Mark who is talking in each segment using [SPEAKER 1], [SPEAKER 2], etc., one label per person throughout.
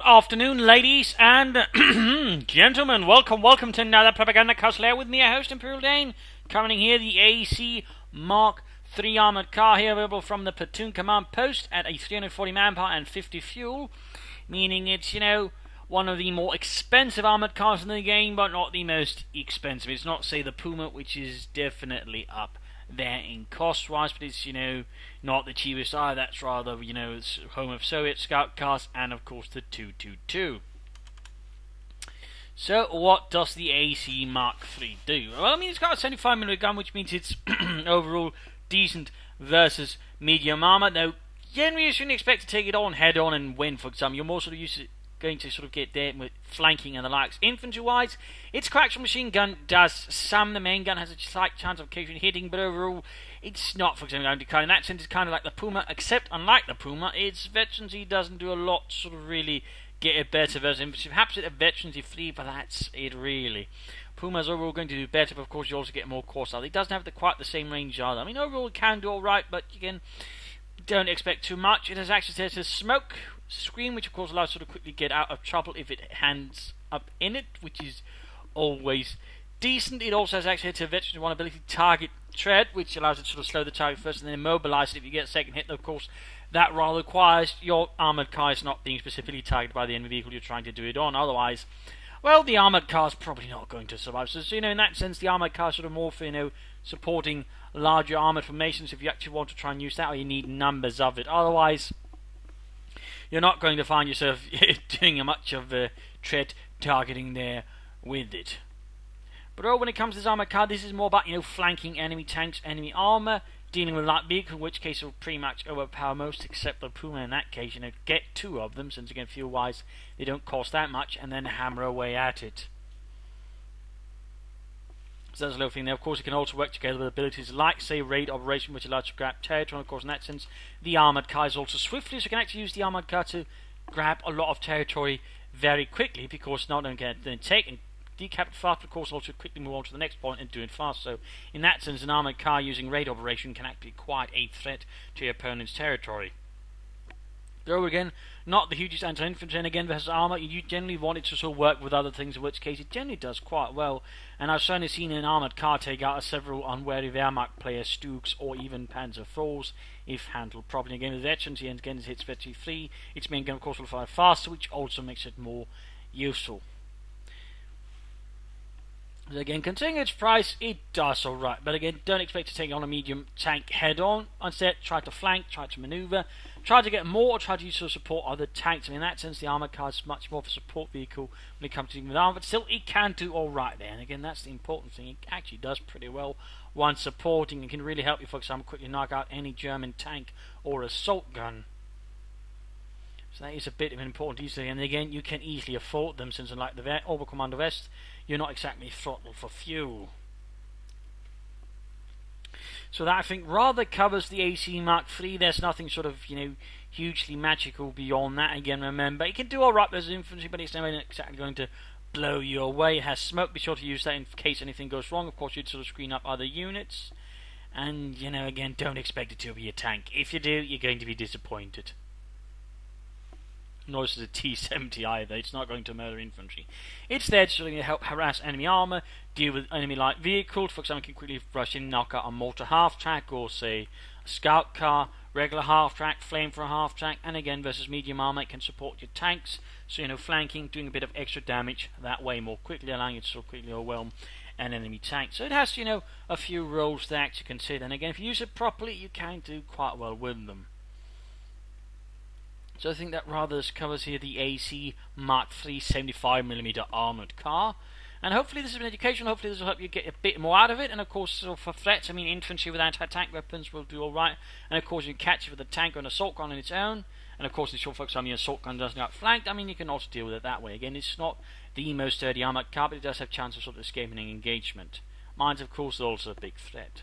[SPEAKER 1] afternoon, ladies and gentlemen. Welcome to another Propagandacast Lehr with me, your host, Imperial Dane. Coming here, the AEC Mk III armoured car here, available from the platoon command post at a 340 manpower and 50 fuel, meaning it's, one of the more expensive armoured cars in the game, but not the most expensive. It's not, say, the Puma, which is definitely up there in cost-wise, but it's, not the cheapest either. That's rather, it's home of Soviet scout cars and, of course, the 222. So, what does the AEC Mk III do? Well, it's got a 75mm gun, which means it's overall decent versus medium armor. Now, generally, you shouldn't expect to take it on head-on and win, for example. You're more sort of going to get there with flanking and the likes. Infantry-wise, its coaxial machine gun does some. The main gun has a slight chance of occasionally hitting, but overall, it's not, for example, in that sense, it's kind of like the Puma, except unlike the Puma, its veterancy doesn't do a lot to sort of really get it better versus infantry. Perhaps it's a veterancy free, but that's it really. Puma's overall going to do better, but of course you also get more course out. It doesn't have quite the same range either. Overall it can do alright, but again, don't expect too much. It has access to smoke screen, which of course allows you to quickly get out of trouble if it hands up in it, which is always decent. It also has access to veteran one ability target tread, which allows it to sort of slow the target first and then immobilize it if you get a second hit. Though of course that rather requires your armoured car is not being specifically targeted by the enemy vehicle you're trying to do it on. Otherwise, well, the armoured car is probably not going to survive. So, in that sense, the armoured car is sort of more for, supporting larger armoured formations if you actually want to try and use that, or you need numbers of it. Otherwise, you're not going to find yourself doing much of tread targeting there with it. But when it comes to this armoured car, this is more about, flanking enemy tanks, enemy armour, dealing with light vehicle, in which case it will pretty much overpower most, except the Puma in that case, get two of them, since again, fuel-wise, they don't cost that much, and then hammer away at it. So that's a little thing there. Of course, it can also work together with abilities like, say, raid operation, which allows you to grab territory. And of course, in that sense, the armoured car is also swiftly, so you can actually use the armoured car to grab a lot of territory very quickly, because not only can it take and decap it fast, but of course also quickly move on to the next point and do it fast. So, in that sense, an armoured car using raid operation can actually be quite a threat to your opponent's territory. Though again, not the hugest anti-infantry, and again versus armour, you generally want it to sort of work with other things, in which case it generally does quite well. And I've certainly seen an armoured car take out several unwary Wehrmacht players, Stugs, or even Panzer IVs, if handled properly. Again, with veterans, and again, it hits veteran free. Its main gun, of course, will fire faster, which also makes it more useful. So again, considering its price, it does alright. But again, don't expect to take on a medium tank head on. Instead, try to flank, try to maneuver, try to get more, or try to use to support other tanks. In that sense, the armoured car is much more of a support vehicle when it comes to dealing with armour. But still, it can do alright there. And again, that's the important thing. It actually does pretty well once supporting. It can really help you, for example, quickly knock out any German tank or assault gun. So that is a bit of an important detail, and again, you can easily afford them, since unlike the Oberkommando West, you're not exactly throttled for fuel. So that, I think, rather covers the AEC Mk III. There's nothing sort of, hugely magical beyond that. Again, remember, it can do alright as infantry, but it's never exactly going to blow you away. It has smoke. Be sure to use that in case anything goes wrong. Of course, you'd sort of screen up other units. And, again, don't expect it to be a tank. If you do, you're going to be disappointed. Nor is it a T-70 either. It's not going to murder infantry. It's there to help harass enemy armour, deal with enemy light vehicles. For example, you can quickly rush in and knock out a mortar half-track, or say a scout car, regular half-track, flame for a half-track, and again versus medium armour, it can support your tanks. So flanking, doing a bit of extra damage that way more quickly, allowing you to sort of quickly overwhelm an enemy tank. So it has, a few roles there to consider. And again, if you use it properly, you can do quite well with them. So I think that rather covers here the AEC Mk III 75mm armoured car. And hopefully this has been educational. Hopefully this will help you get a bit more out of it. And of course, for threats, infantry with anti-tank weapons will do alright. And of course, you can catch it with a tank or an assault gun on its own. And of course, in short, for example, your assault gun doesn't get flanked. You can also deal with it that way. Again, it's not the most sturdy armoured car, but it does have chance of sort of escaping an engagement. Mines, of course, are also a big threat.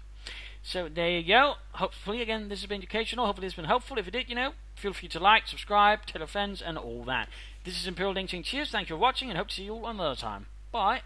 [SPEAKER 1] So there you go. Hopefully, again, this has been educational. Hopefully, it's been helpful. If it did, feel free to like, subscribe, tell your friends, and all that. This is Imperial Dane saying cheers. Thank you for watching, and hope to see you all another time. Bye.